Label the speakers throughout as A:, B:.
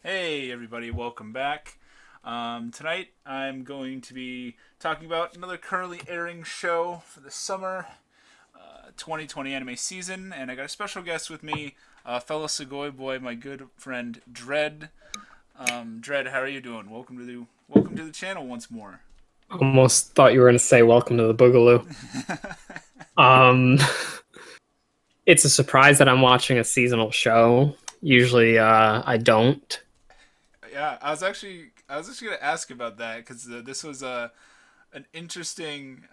A: Hey everybody, welcome back. Tonight I'm going to be talking about another currently airing show for the summer 2020 anime season, and I got a special guest with me, fellow Segoy boy, my good friend Dread. Dread, how are you doing? Welcome to the channel once more.
B: Almost thought you were going to say welcome to the Boogaloo. Um, it's a surprise that I'm watching a seasonal show. Usually, I don't.
A: Yeah, I was actually gonna ask about that because this was an interesting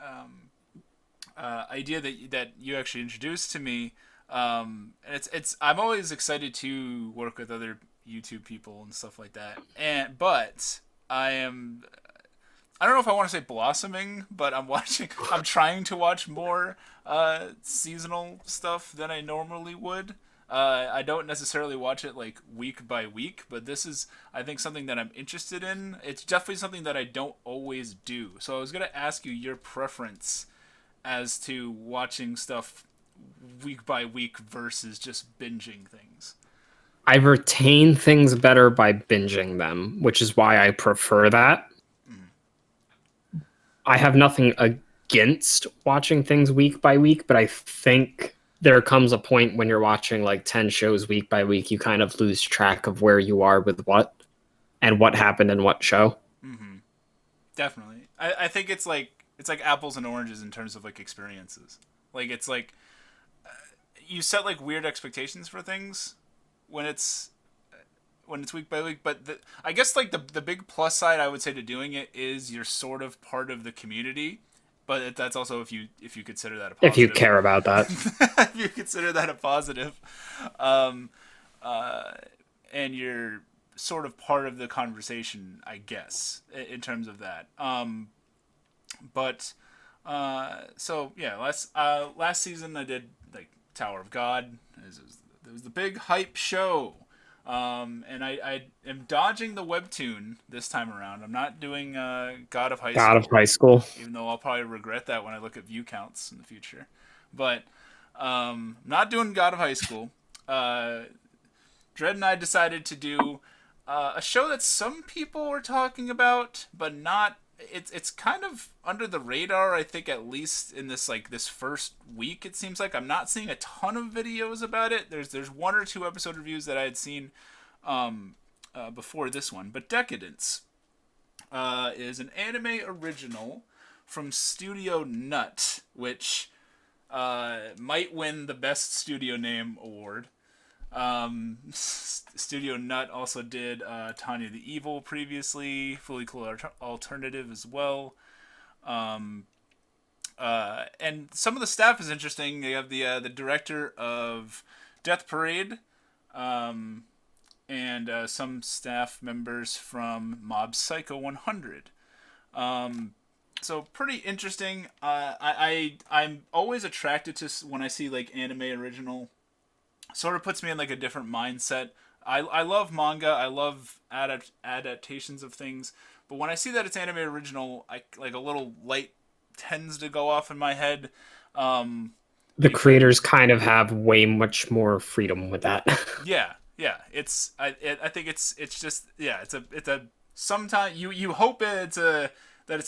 A: idea that you actually introduced to me. And it's I'm always excited to work with other YouTube people and stuff like that. But I don't know if I want to say blossoming, but I'm trying to watch more seasonal stuff than I normally would. I don't necessarily watch it like week by week, but this is, I think, something that I'm interested in. It's definitely something that I don't always do. So I was gonna ask you your preference as to watching stuff week by week versus just binging things.
B: I retain things better by binging them, which is why I prefer that.
A: Mm.
B: I have nothing against watching things week by week, but I think there comes a point when you're watching like 10 shows week by week, you kind of lose track of where you are with what and what happened in what show.
A: Mm-hmm. Definitely. I think it's like apples and oranges in terms of like experiences. Like it's like you set like weird expectations for things when it's week by week. But I guess like the big plus side I would say to doing it is you're sort of part of the community. But that's also if you consider that a
B: If you
A: positive.
B: care about that.
A: If you consider that a positive, um, uh, and you're sort of part of the conversation, I guess, in terms of that. But so yeah, last season I did like Tower of God. It was the big hype show. And I am dodging the webtoon this time around. I'm not doing God of High
B: God of
A: School,
B: high school.
A: even though I'll probably regret that when I look at view counts in the future. But not doing God of High School. Uh, Dread and I decided to do a show that some people were talking about, but not. It's kind of under the radar. I think at least in this first week, it seems like I'm not seeing a ton of videos about it. There's one or two episode reviews that I had seen before this one, but Decadence is an anime original from Studio Nut, which might win the Best Studio Name award. Studio Nut also did Tanya the Evil previously, Fully Cool Alternative as well. And some of the staff is interesting. They have the director of Death Parade, um, and some staff members from Mob Psycho 100. So pretty interesting. I'm always attracted to when I see like anime original. Sort of puts me in like a different mindset. I love manga. I love adaptations of things. But when I see that it's anime original, I like a little light tends to go off in my head.
B: The
A: Because
B: creators kind of have way much more freedom with that.
A: yeah, I think it's just yeah, it's a sometimes you hope it's a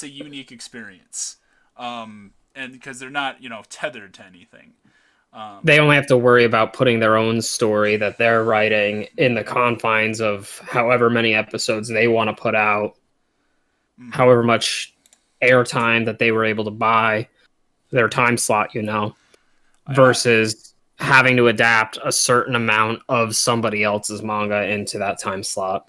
A: unique experience. And because they're not tethered to anything.
B: They only have to worry about putting their own story that they're writing in the confines of however many episodes they want to put out,
A: Mm-hmm.
B: however much airtime that they were able to buy, their time slot,
A: Yeah,
B: versus having to adapt a certain amount of somebody else's manga into that time slot.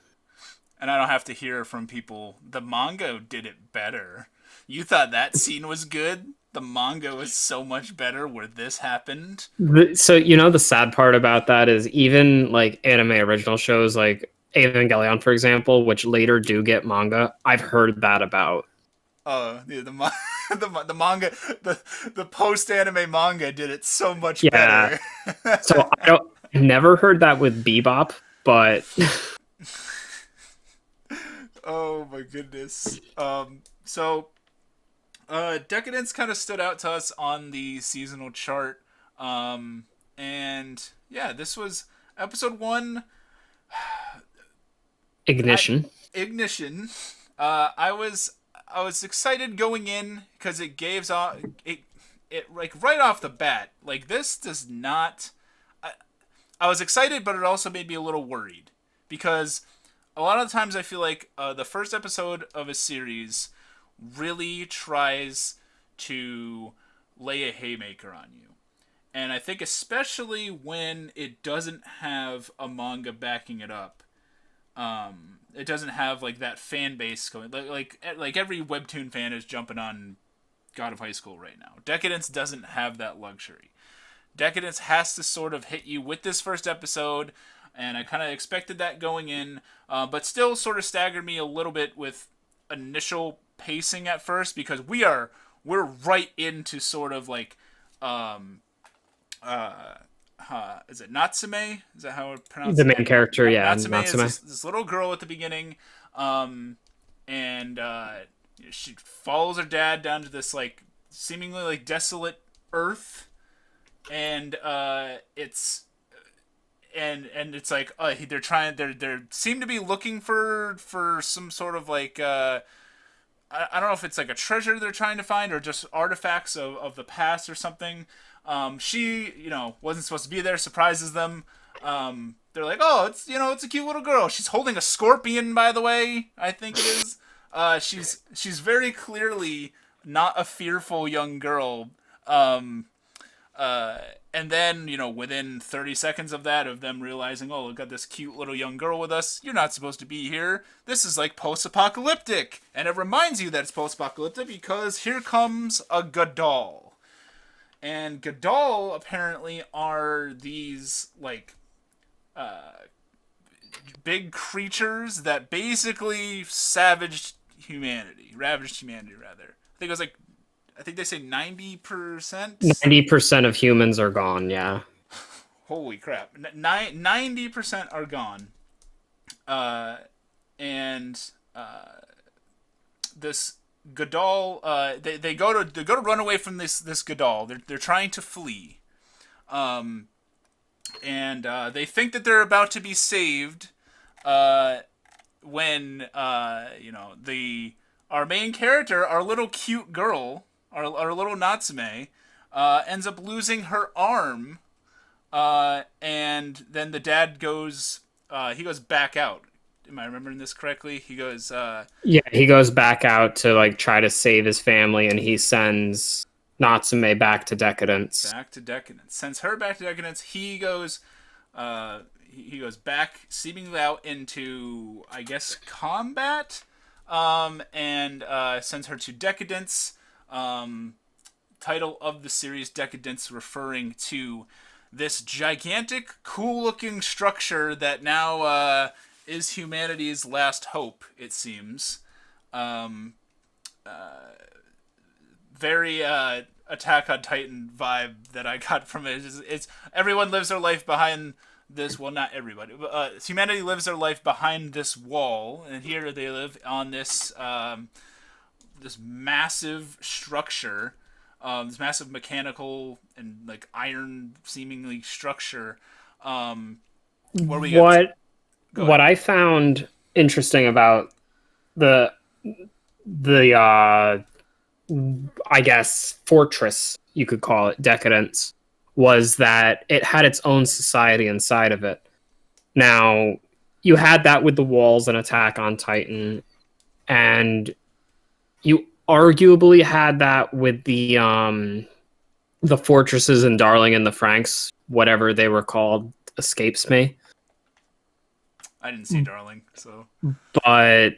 A: and I don't have to hear from people. The manga did it better. You thought that scene was good. The manga was so much better where this happened.
B: So, the sad part about that is even like anime original shows like Evangelion, for example, which later do get manga, I've heard that about.
A: The manga, the post anime manga did it so much
B: Yeah.
A: better.
B: So I've never heard that with Bebop, but
A: Oh my goodness. So Decadence kind of stood out to us on the seasonal chart. And yeah, this was episode one. I
B: Ignition.
A: Ignition. I was excited going in because it gives off it like right off the bat. Like this does not. I was excited, but it also made me a little worried because a lot of the times I feel like the first episode of a series really tries to lay a haymaker on you. And I think especially when it doesn't have a manga backing it up, it doesn't have like that fan base going like every webtoon fan is jumping on God of High School right now. Decadence doesn't have that luxury. Decadence has to sort of hit you with this first episode, and I kind of expected that going in, but still sort of staggered me a little bit with initial pacing at first because we're right into sort of like um is it Natsume? Is that how I pronounce
B: The
A: the
B: main
A: name?
B: character, yeah,
A: Natsume is
B: Natsume.
A: this little girl at the beginning, and she follows her dad down to this like seemingly like desolate Earth, and it's like they're seem to be looking for some sort of like I don't know if it's like a treasure they're trying to find or just artifacts of the past or something. She, wasn't supposed to be there, surprises them. They're like, oh, it's a cute little girl. She's holding a scorpion, by the way, I think it is. She's very clearly not a fearful young girl. Um, and then, within 30 seconds of that, of them realizing, oh, look at this cute little young girl with us, you're not supposed to be here. This is like post apocalyptic. And it reminds you that it's post apocalyptic because here comes a Gadol. And Gadol apparently are these, like, big creatures that basically ravaged humanity, rather. I think they say 90%.
B: 90% of humans are gone, yeah.
A: Holy crap. 90% are gone. Uh, and this Gadol, they go to run away from this Gadol. They're trying to flee. And they think that they're about to be saved when the our main character, our little cute girl, our little Natsume, ends up losing her arm, and then the dad goes he goes back out. Am I remembering this correctly? He goes
B: Yeah, he goes back out to like try to save his family, and he sends Natsume back to Decadence.
A: back to Decadence. Sends her back to Decadence. He goes back seemingly out into, I guess, combat, and sends her to Decadence. Title of the series, Decadence, referring to this gigantic, cool-looking structure that now is humanity's last hope, it seems. Very Attack on Titan vibe that I got from it. It's everyone lives their life behind this. Well, not everybody. But, humanity lives their life behind this wall, and here they live on this massive structure, this massive mechanical and like iron seemingly structure. Where we get
B: What I found interesting about the the I guess fortress, you could call it, Decadence, was that it had its own society inside of it. Now, you had that with the walls and Attack on Titan, and you arguably had that with the fortresses in Darling and the Franks, whatever they were called, escapes me.
A: I didn't see Darling, so
B: But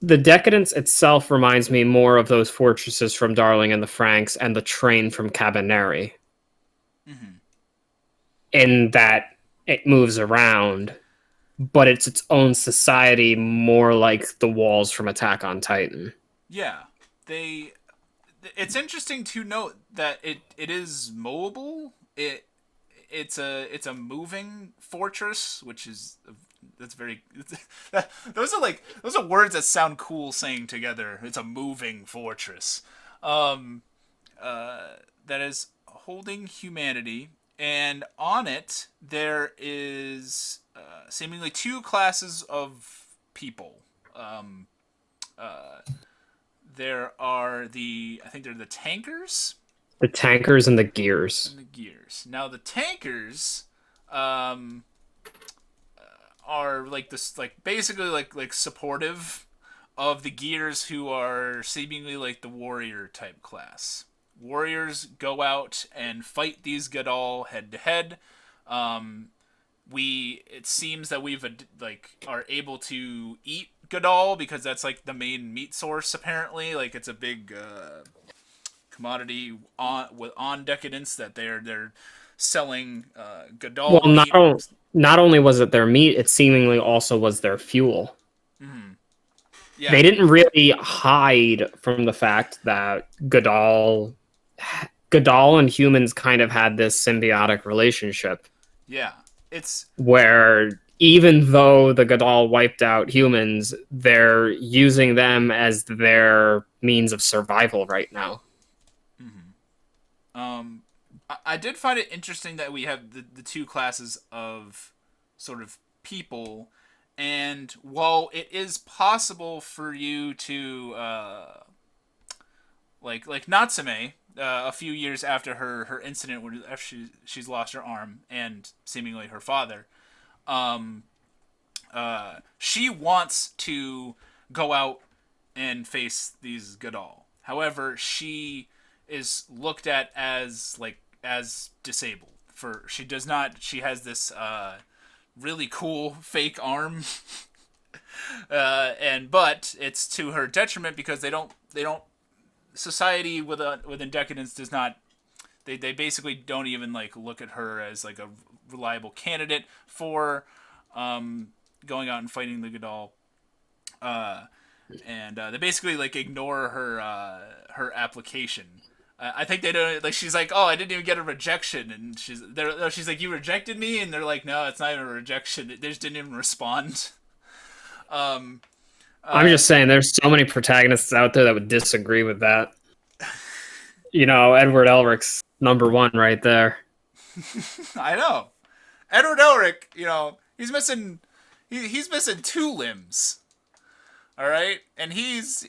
B: the Decadence itself reminds me more of those fortresses from Darling and the Franks and the train from Cabaneri, in that it moves around, but it's its own society, more like the walls from Attack on Titan.
A: yeah, they. It's interesting to note that it is mobile. It's a moving fortress, which is that's very those are words that sound cool saying together. It's a moving fortress, that is holding humanity, and on it there is seemingly two classes of people. Um, uh, there are I think they're the tankers
B: The tankers and the gears.
A: and the gears. Now the tankers um, are like this, like basically like supportive of the gears, who are seemingly like the warrior type class. Warriors go out and fight these Gadol head to head. It seems that we've like are able to eat Gadol because that's like the main meat source apparently. Like it's a big commodity on Decadence that they're selling
B: Well,
A: Gadol meat.
B: not only was it their meat, it seemingly also was their fuel.
A: Yeah,
B: They didn't really hide from the fact that Gadol and humans kind of had this symbiotic relationship
A: yeah. It's
B: where even though the Gadol wiped out humans, they're using them as their means of survival right now.
A: I did find it interesting that we have the two classes of sort of people, and while it is possible for you to like Natsume, a few years after her incident when after she's lost her arm and seemingly her father, she wants to go out and face these Gadol. However, she is looked at as disabled. She does not. She has this really cool fake arm, but it's to her detriment because they don't. Society within Decadence does not. They basically don't even like look at her as like a reliable candidate for going out and fighting the Gadol. And they basically like ignore her application. I think they don't like. She's like, "Oh, I didn't even get a rejection," and she's like, "You rejected me," and they're like, "No, it's not even a rejection. They just didn't even respond."
B: I'm just saying, there's so many protagonists out there that would disagree with that. Edward Elric's number one right there.
A: I know, Edward Elric. He's missing. He's missing two limbs. All right, and he's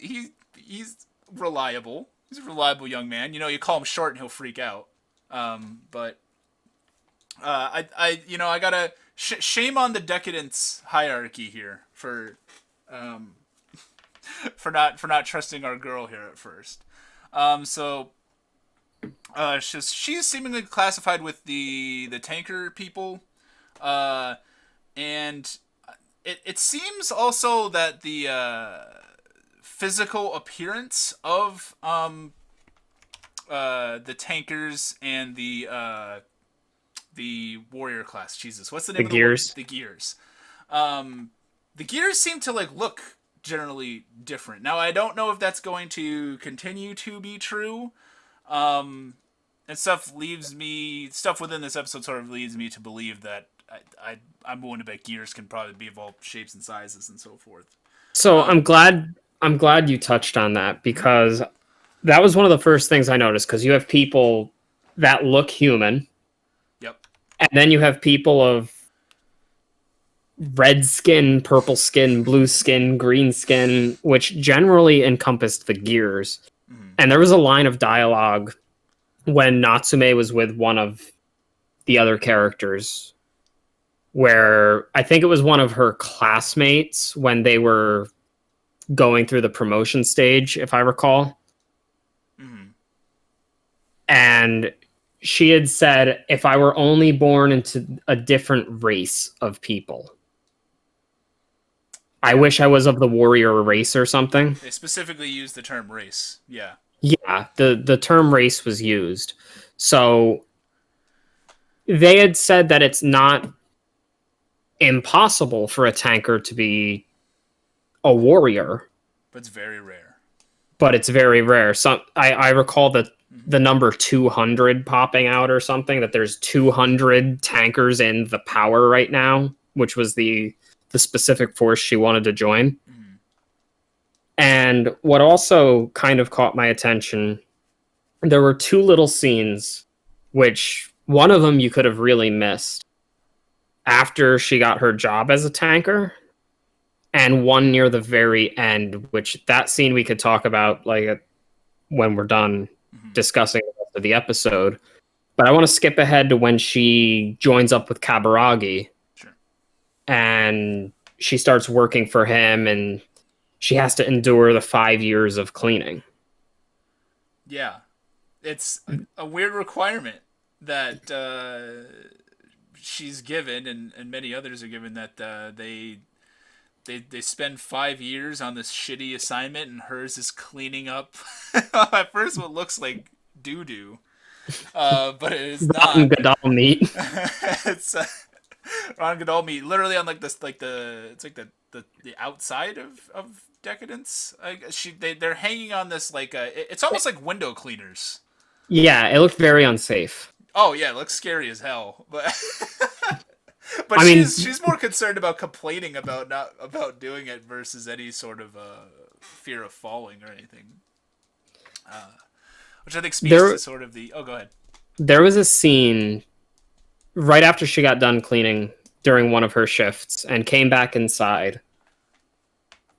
A: reliable. He's a reliable young man. You call him short and he'll freak out. But I gotta shame on the Decadence hierarcy here for not trusting our girl here at first. She's seemingly classified with the tanker people, and it seems also that the physical appearance of the tankers and the warrior class. Jesus, what's the name
B: The
A: of
B: gears.
A: The gears. The gears seem to like look generally different. Now I don't know if that's going to continue to be true. And stuff within this episode sort of leads me to believe that I'm willing to bet gears can probably be of all shapes and sizes and so forth.
B: So I'm glad you touched on that, because that was one of the first things I noticed, because you have people that look human.
A: Yep.
B: And then you have people of red skin, purple skin, blue skin, green skin, which generally encompassed the gears. Mm-hmm. And there was a line of dialogue when Natsume was with one of the other characters, where I think it was one of her classmates when they were going through the promotion stage, if I recall. Mm-hmm. And she had said, if I were only born into a different race of people, I wish I was of the warrior race or something.
A: They specifically used the term race. Yeah.
B: Yeah, the term race was used. So they had said that it's not impossible for a tanker to be a warrior.
A: But it's very rare. I recall the number 200 popping out or something, that there's 200 tankers in the power right now, which was the specific force she wanted to join. Mm-hmm. And what also kind of caught my attention, there were two little scenes, which one of them you could have really missed.
B: after she got her job as a tanker, and one near the very end, which that scene we could talk about like when we're done
A: Mm-hmm.
B: discussing the rest of the episode. But I want to skip ahead to when she joins up with Kaburagi
A: Sure.
B: and she starts working for him, and she has to endure the 5 years of cleaning.
A: Yeah, it's a weird requirement that she's given, and many others are given, that they spend 5 years on this shitty assignment, and hers is cleaning up at first what looks like doo doo, but it is
B: Rotten
A: not.
B: Godal meat.
A: It's Ron Goodall meat, literally on like this, like it's like the outside of Decadence. They're hanging on this like it's almost like window cleaners.
B: Yeah, it looked very unsafe.
A: Oh yeah, it looks scary as hell, but but
B: I mean,
A: she's more concerned about complaining about not about doing it versus any sort of fear of falling or anything, which I think speaks to
B: there
A: sort of the. Oh, go ahead.
B: there was a scene right after she got done cleaning during one of her shifts and came back inside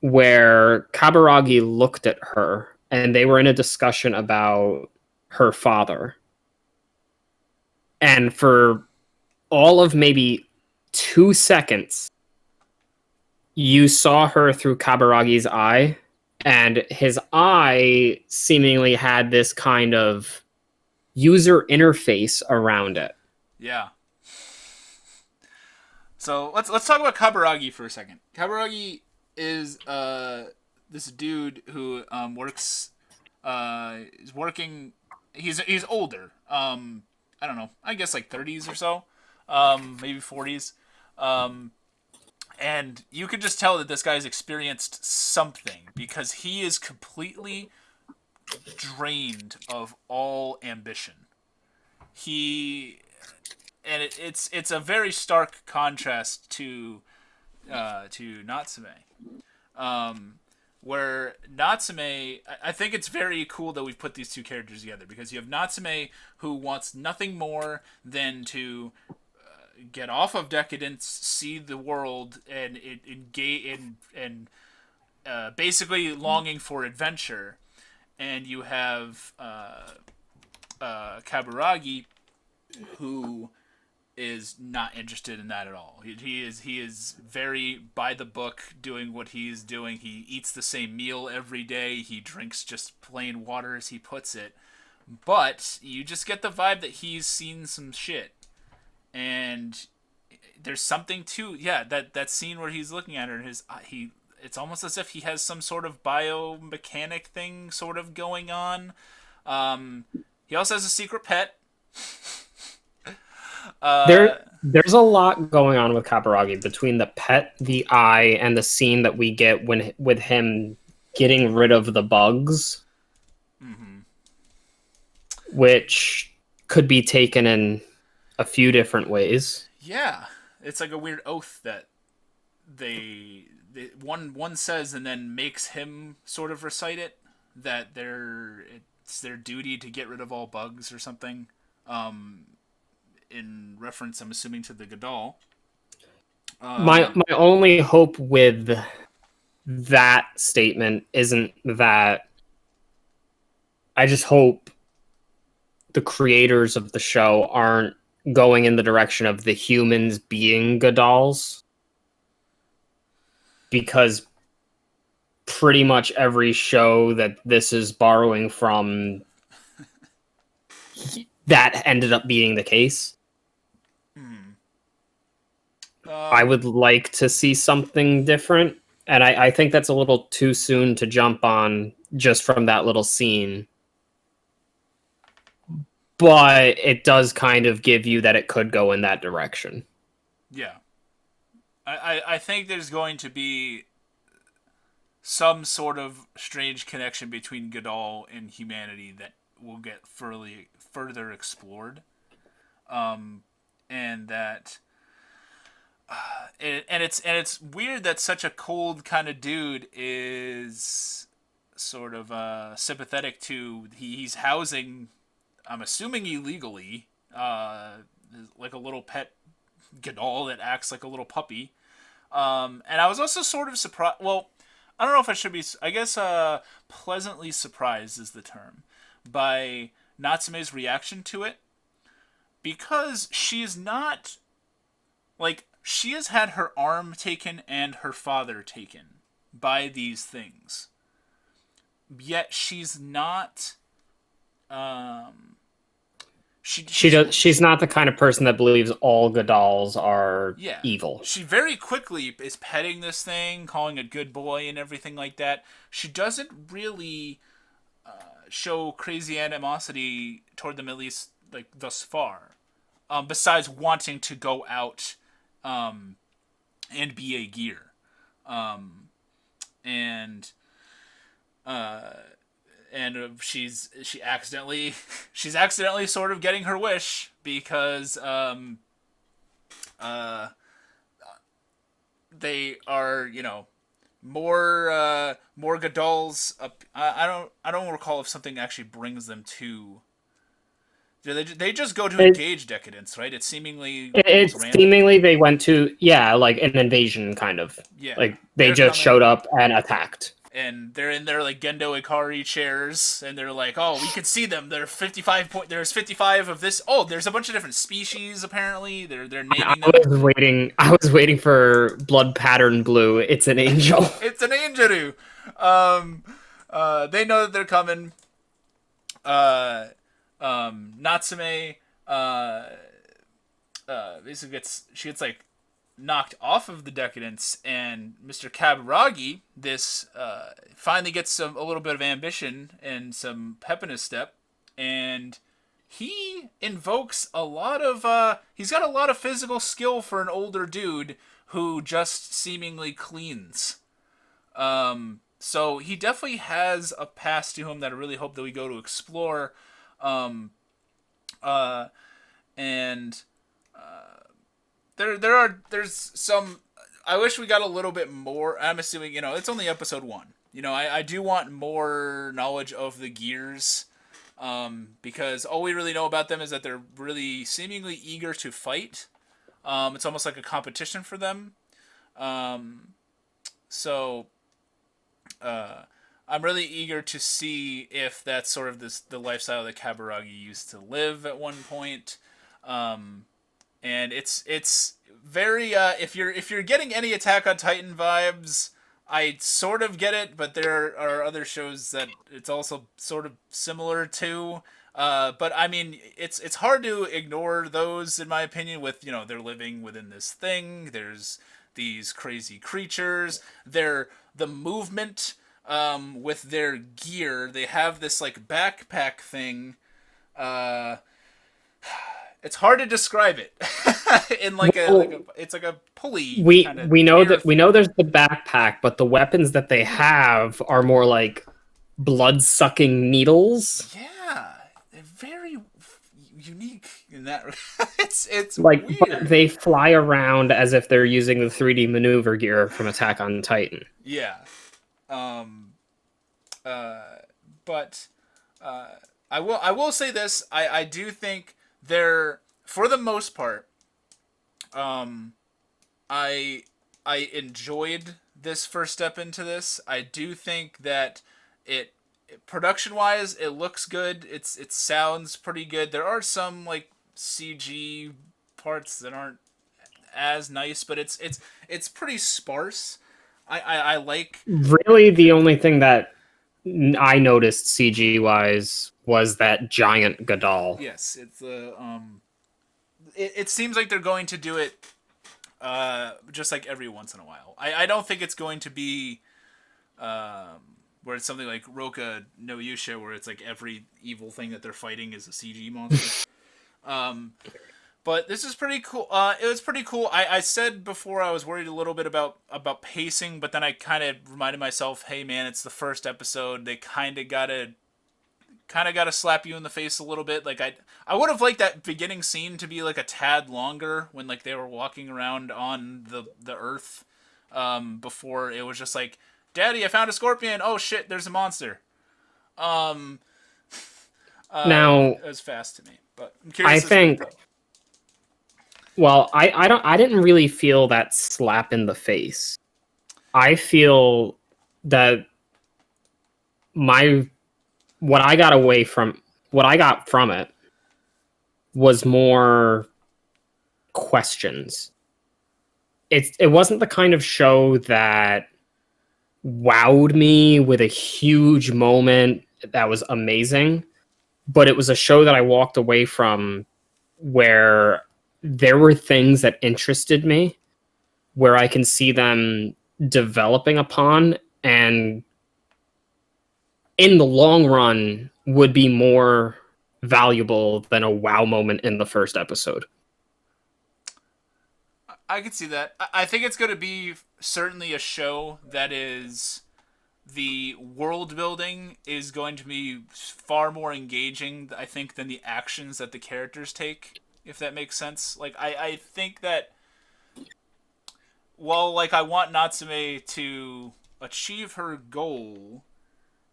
B: where Kaburagi looked at her and they were in a discussion about her father. And for all of maybe 2 seconds, you saw her through Kaburagi's eye, and his eye seemingly had this kind of user interface around it.
A: Yeah. So let's talk about Kaburagi for a second. Kaburagi is this dude who works is working. He's older. I don't know. I guess like 30s or so, maybe 40s. And you could just tell that this guy's experienced something because he is completely drained of all ambition. He it's a very stark contrast to Natsume, where Natsume, I think it's very cool that we've put these two characters together because you have Natsume who wants nothing more than to get off of Decadence, see the world, and engage and basically longing for adventure, and you have Kaburagi who is not interested in that at all. He is very by the book, doing what he's doing. He eats the same meal every day. He drinks just plain water, as he puts it. But you just get the vibe that he's seen some shit, and there's something to that scene where he's looking at her and he. It's almost as if he has some sort of biomechanic thing sort of going on. He also has a secret pet.
B: There's a lot going on with Kaburagi between the pet, the eye, and the scene that we get when with him getting rid of the bugs,
A: Mm-hmm.
B: which could be taken in a few different ways.
A: Yeah, it's like a weird oath that one says and then makes him sort of recite it, that it's their duty to get rid of all bugs or something. In reference, I'm assuming, to the Godal.
B: My only hope with that statement isn't that. I just hope the creators of the show aren't going in the direction of the humans being Godals, because pretty much every show that this is borrowing from, that ended up being the case. I would like to see something different, and I think that's a little too soon to jump on just from that little scene. But it does kind of give you that it could go in that direction.
A: Yeah. I think there's going to be some sort of strange connection between Godal and humanity that will get further explored. And that and it's weird that such a cold kind of dude is sort of sympathetic to he's housing, I'm assuming illegally, like a little pet Gadol that acts like a little puppy. And I was also sort of surprised. Well, I don't know if I should be. I guess pleasantly surprised is the term by Natsume's reaction to it, because she's not like she has had her arm taken and her father taken by these things, yet she's not. Um,
B: She's not the kind of person that believes all Gadals are
A: Yeah.
B: evil.
A: She very quickly is petting this thing, calling it good boy and everything like that. She doesn't really show crazy animosity toward them, at least like thus far. Besides wanting to go out and be a gear. And she accidentally she's accidentally sort of getting her wish because they are, more Gadol's up. I don't recall if something actually brings them to. They just go to engage Decadence, right? It's seemingly almost
B: It's
A: random.
B: seemingly they went to like an invasion kind of.
A: Yeah,
B: Like they
A: they're
B: just
A: coming,
B: showed up and attacked.
A: and they're in their like Gendo Ikari chairs, and they're like, "Oh, we can see them. They're 55 point. There's 55 of this. Oh, there's a bunch of different species. Apparently, they're naming them.
B: I was waiting for blood pattern blue. It's an angel.
A: It's an angel. They know that they're coming. Natsume basically gets like knocked off of the Decadence, and Mr. Kaburagi finally gets a little bit of ambition and some pep in his step, and he invokes a lot of he's got a lot of physical skill for an older dude who just seemingly cleans. So he definitely has a past to him that I really hope that we go to explore. And there's some. I wish we got a little bit more. I'm assuming it's only episode 1. I do want more knowledge of the gears, because all we really know about them is that they're really seemingly eager to fight. It's almost like a competition for them. So I'm really eager to see if that's sort of the lifestyle that Kaburagi used to live at one point. And it's very if you're getting any Attack on Titan vibes, I sort of get it, but there are other shows that it's also sort of similar to. But I mean, it's hard to ignore those, in my opinion. With they're living within this thing. There's these crazy creatures. The movement with their gear. They have this like backpack thing. It's hard to describe it in it's like a pulley.
B: We know there's the backpack, but the weapons that they have are more like blood sucking needles.
A: Yeah, they're very unique in that. It's
B: like
A: weird.
B: They fly around as if they're using the 3D maneuver gear from Attack on Titan.
A: Yeah. But I will say this. I do think they're, for the most part, I enjoyed this first step into this. I do think that it production wise it looks good. It sounds pretty good. There are some like CG parts that aren't as nice, but it's pretty sparse. I like,
B: really the only thing that I noticed CG wise was that giant Gadol.
A: Yes, it's the it seems like they're going to do it just like every once in a while. I don't think it's going to be where it's something like Roka no Yusha, where it's like every evil thing that they're fighting is a CG monster. But this is pretty cool. It was pretty cool. I said before I was worried a little bit about pacing, but then I kind of reminded myself, hey man, it's the first episode. They kind of gotta slap you in the face a little bit. Like I would have liked that beginning scene to be like a tad longer when like they were walking around on the earth, before it was just like, Daddy, I found a scorpion. Oh shit, there's a monster.
B: Now
A: it was fast to me, but I'm curious.
B: Well, I didn't really feel that slap in the face. I feel that my what I got away from what I got from it was more questions. It wasn't the kind of show that wowed me with a huge moment that was amazing, but it was a show that I walked away from where there were things that interested me, where I can see them developing upon, and in the long run would be more valuable than a wow moment in the first episode.
A: I could see that. I think it's going to be certainly a show that is the world building is going to be far more engaging, I think, than the actions that the characters take, if that makes sense. Like, I think that, while, like, I want Natsume to achieve her goal,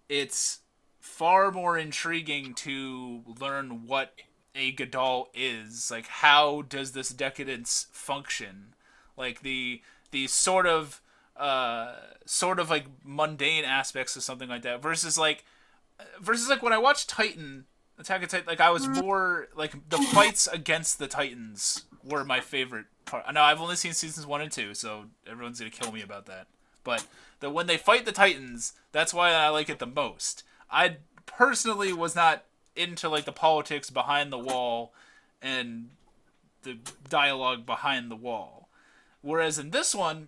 A: it's far more intriguing to learn what a Godal is. Like, how does this decadence function? Like, the sort of like mundane aspects of something like that versus like when I watched Titan Attack on Titan, like I was more like the fights against the Titans were my favorite part. I know I've only seen seasons 1 and 2, so everyone's gonna kill me about that. But when they fight the Titans, that's why I like it the most. I personally was not into like the politics behind the wall and the dialogue behind the wall. Whereas in this one,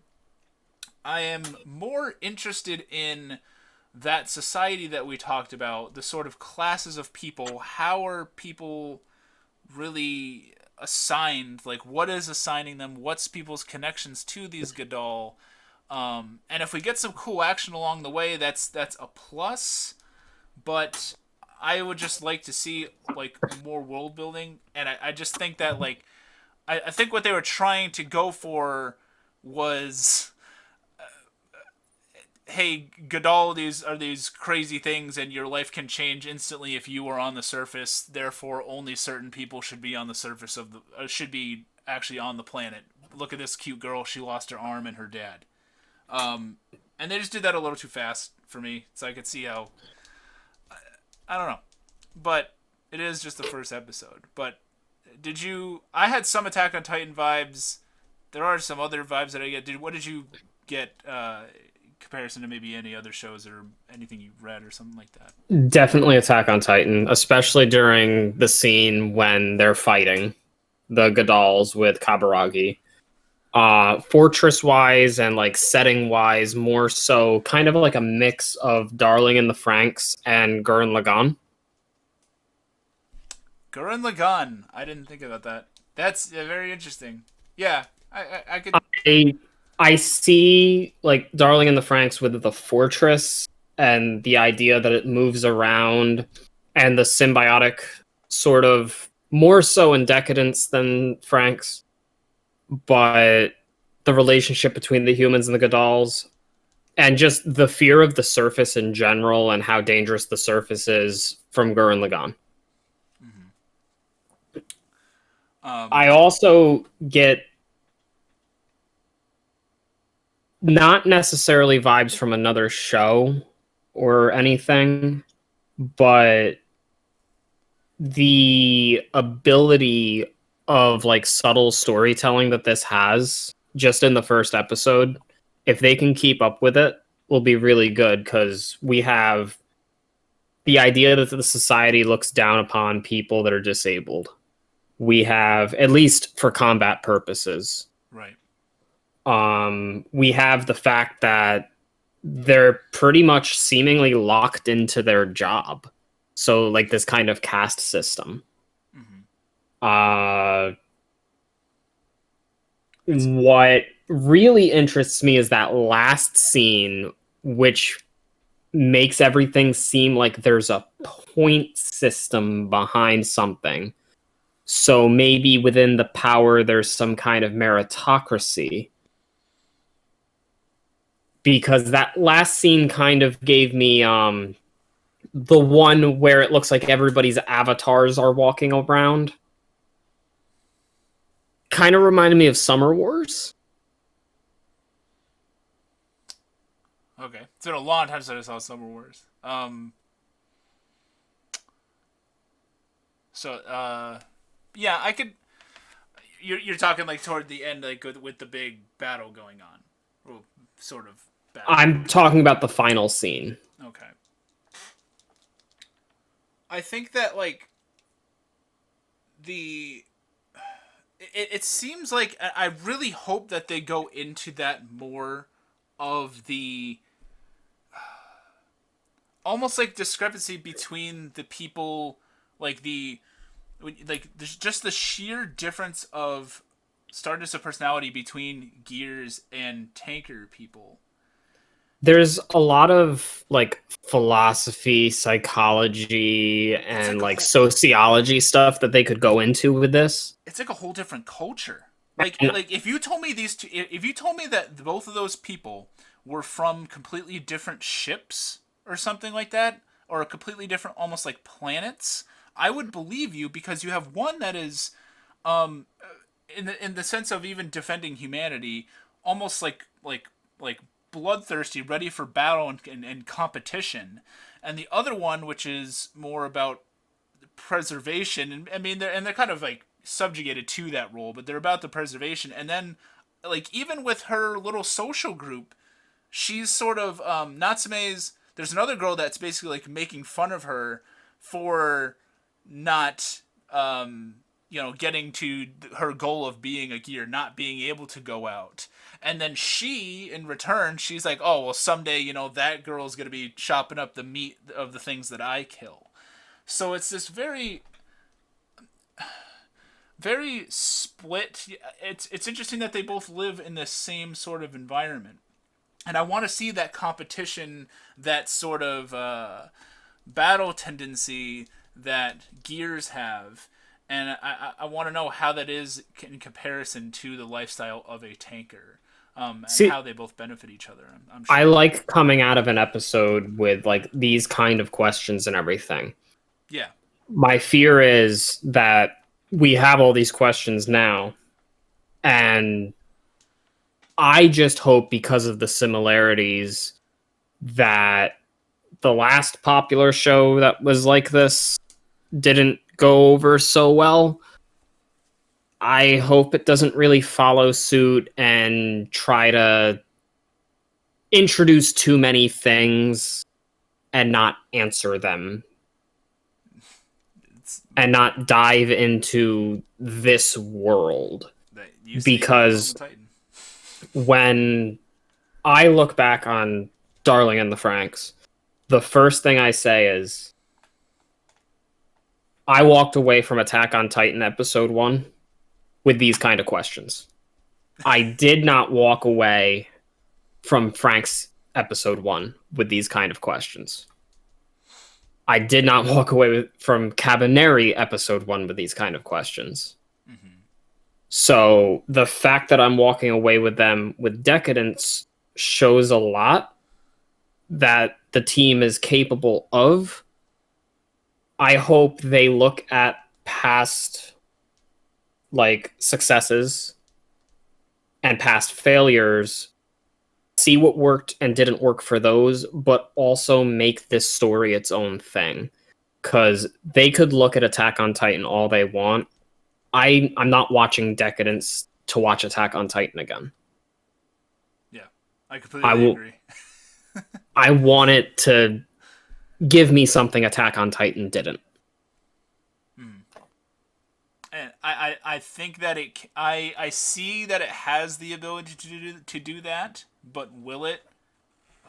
A: I am more interested in that society that we talked about, the sort of classes of people. How are people really assigned? Like, what is assigning them? What's people's connections to these Godal? And if we get some cool action along the way, that's a plus. But I would just like to see like more world building, and I just think that like I think what they were trying to go for was, hey, Godal, these are these crazy things, and your life can change instantly if you are on the surface. Therefore, only certain people should be on the surface of the should be actually on the planet. Look at this cute girl; she lost her arm and her dad. And they just did that a little too fast for me, so I could see how. I don't know, but it is just the first episode. But did you? I had some Attack on Titan vibes. There are some other vibes that I get. What did you get? Comparison to maybe any other shows or anything you've read or something like that?
B: Definitely Attack on Titan, especially during the scene when they're fighting the Godals with Kaburagi. Fortress wise and like setting wise, more so kind of like a mix of Darling in the Franxx and Gurren Lagann.
A: Gurren Lagann. I didn't think about that. That's very interesting. Yeah, I could.
B: I see like Darling in the Franxx with the fortress and the idea that it moves around, and the symbiotic sort of more so in Decadence than Franxx, but the relationship between the humans and the Godals, and just the fear of the surface in general and how dangerous the surface is from Gurren Lagann. I also get not necessarily vibes from another show or anything, but the ability of like subtle storytelling that this has just in the first episode, if they can keep up with it, will be really good, because we have the idea that the society looks down upon people that are disabled. We have, at least for combat purposes,
A: Right.
B: We have the fact that they're pretty much seemingly locked into their job. So, like, this kind of caste system. What really interests me is that last scene, which makes everything seem like there's a point system behind something. So maybe within the power, there's some kind of meritocracy. Because that last scene kind of gave me the one where it looks like everybody's avatars are walking around. kind of reminded me of Summer Wars.
A: Okay, it's been a long time since I saw Summer Wars. Yeah, I could. You're talking like toward the end, like with the big battle going on, well, sort of battle.
B: I'm talking about the final scene.
A: Okay. I think that like the it seems like I really hope that they go into that more of the almost like discrepancy between the people, like there's just the sheer difference of startness of personality between Gears and Tanker people.
B: There's a lot of like philosophy, psychology,
A: It's
B: and
A: like
B: like sociology stuff that they could go into with this.
A: it's like a whole different culture.
B: And
A: Like if you told me if you told me that both of those people were from completely different ships or something like that, or a completely different, almost like planets, I would believe you because you have one that is, um, in the sense of even defending humanity, almost like bloodthirsty, ready for battle and competition, and the other one which is more about preservation. And I mean, they're kind of like subjugated to that role, but they're about the preservation. And then, like even with her little social group, she's sort of Natsume's. There's another girl that's basically like making fun of her for not getting to her goal of being a gear, not being able to go out. And then she, in return, she's like, oh well, someday that girl's gonna be chopping up the meat of the things that I kill. So it's this very very split. It's interesting that they both live in the same sort of environment, and I want to see that competition, that sort of battle tendency that Gears have, and I want to know how that is in comparison to the lifestyle of a tanker, and
B: see,
A: how they both benefit each other. I'm sure.
B: I like coming out of an episode with like these kind of questions and everything.
A: Yeah.
B: My fear is that we have all these questions now, and I just hope because of the similarities that the last popular show that was like this didn't go over so well. I hope it doesn't really follow suit and try to introduce too many things and not answer them and not dive into this world. Because when I look back on Darling and the Franxx, the first thing I say is I walked away from Attack on Titan episode 1 with these kind of questions. I did not walk away from Franxx episode 1 with these kind of questions. I did not walk away from Cabaneri episode 1 with these kind of questions. Mm-hmm. So the fact that I'm walking away with them with Decadence shows a lot that the team is capable of. I hope they look at past like successes and past failures, see what worked and didn't work for those, but also make this story its own thing. Because they could look at Attack on Titan all they want. I'm not watching Decadence to watch Attack on Titan again.
A: Yeah, I completely agree.
B: I want it to give me something Attack on Titan didn't.
A: And I think that I see that it has the ability to do that, but will it?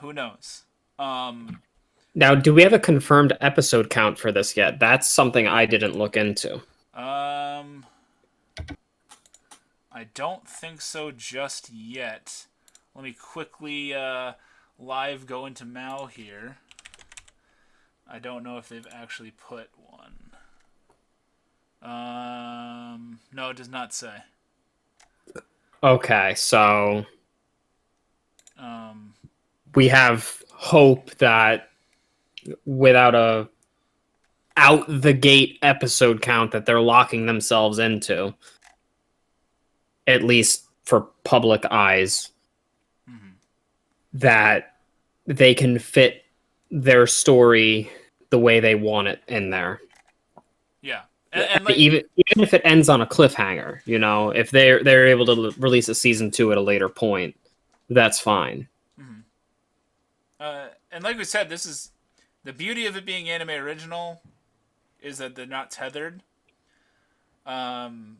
A: Who knows?
B: Now, do we have a confirmed episode count for this yet? That's something I didn't look into.
A: I don't think so just yet. Let me quickly live go into Mal here. I don't know if they've actually put one. No, it does not say.
B: Okay, so we have hope that without a out the gate episode count that they're locking themselves into, at least for public eyes,
A: Mm-hmm.
B: that they can fit their story the way they want it in there.
A: Yeah, and like,
B: Even if it ends on a cliffhanger, if they're able to release a season 2 at a later point, that's fine.
A: mm-hmm. And like we said, this is the beauty of it being anime original is that they're not tethered. Um,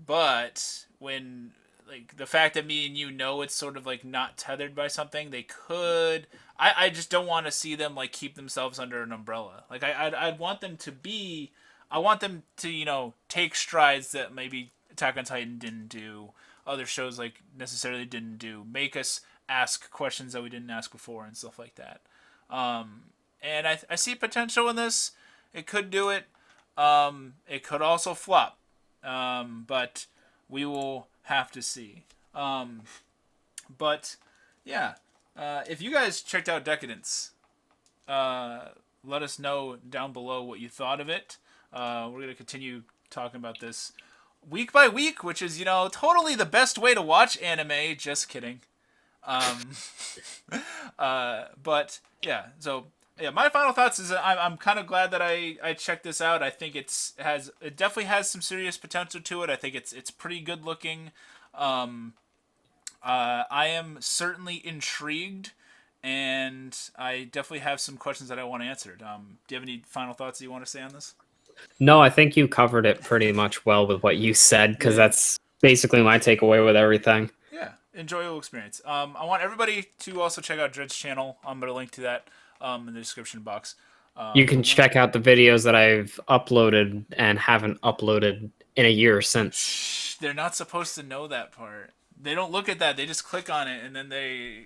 A: but when like the fact that me and you know it's sort of like not tethered by something, they could. I just don't want to see them like keep themselves under an umbrella. Like I'd want them to be. I want them to take strides that maybe Attack on Titan didn't do. Other shows like necessarily didn't do. Make us ask questions that we didn't ask before and stuff like that. And I see potential in this. It could do it. It could also flop. But we will have to see. But yeah, if you guys checked out Decadence, let us know down below what you thought of it. We're gonna continue talking about this week by week, which is totally the best way to watch anime. Just kidding. Um, but yeah, so yeah, my final thoughts is that I'm kind of glad that I checked this out. I think it definitely has some serious potential to it. I think it's pretty good looking. I am certainly intrigued, and I definitely have some questions that I want answered. Do you have any final thoughts that you want to say on this?
B: No, I think you covered it pretty much well with what you said, because
A: Yeah.
B: that's basically my takeaway with everything.
A: Yeah, enjoyable experience. I want everybody to also check out Dread's channel. I'm gonna link to that in the description box.
B: You can
A: But
B: check out the videos that I've uploaded and haven't uploaded in a year since.
A: shh, they're not supposed to know that part. They don't look at that. They just click on it and then they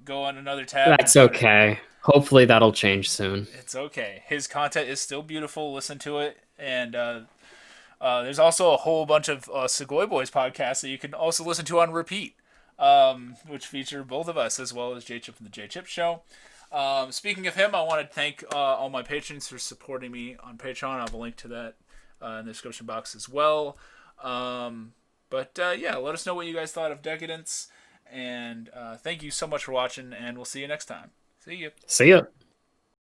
A: go on another tab and
B: That's
A: start.
B: okay. Hopefully that'll change soon.
A: It's okay. His content is still beautiful. Listen to it, and there's also a whole bunch of Sugoi Boys podcasts that you can also listen to on repeat, which feature both of us as well as J Chip from the J Chip Show. Speaking of him, I want to thank all my patrons for supporting me on Patreon. I have a link to that in the description box as well. Yeah, let us know what you guys thought of Decadence, and thank you so much for watching, and we'll see you next time. See you.
B: See ya.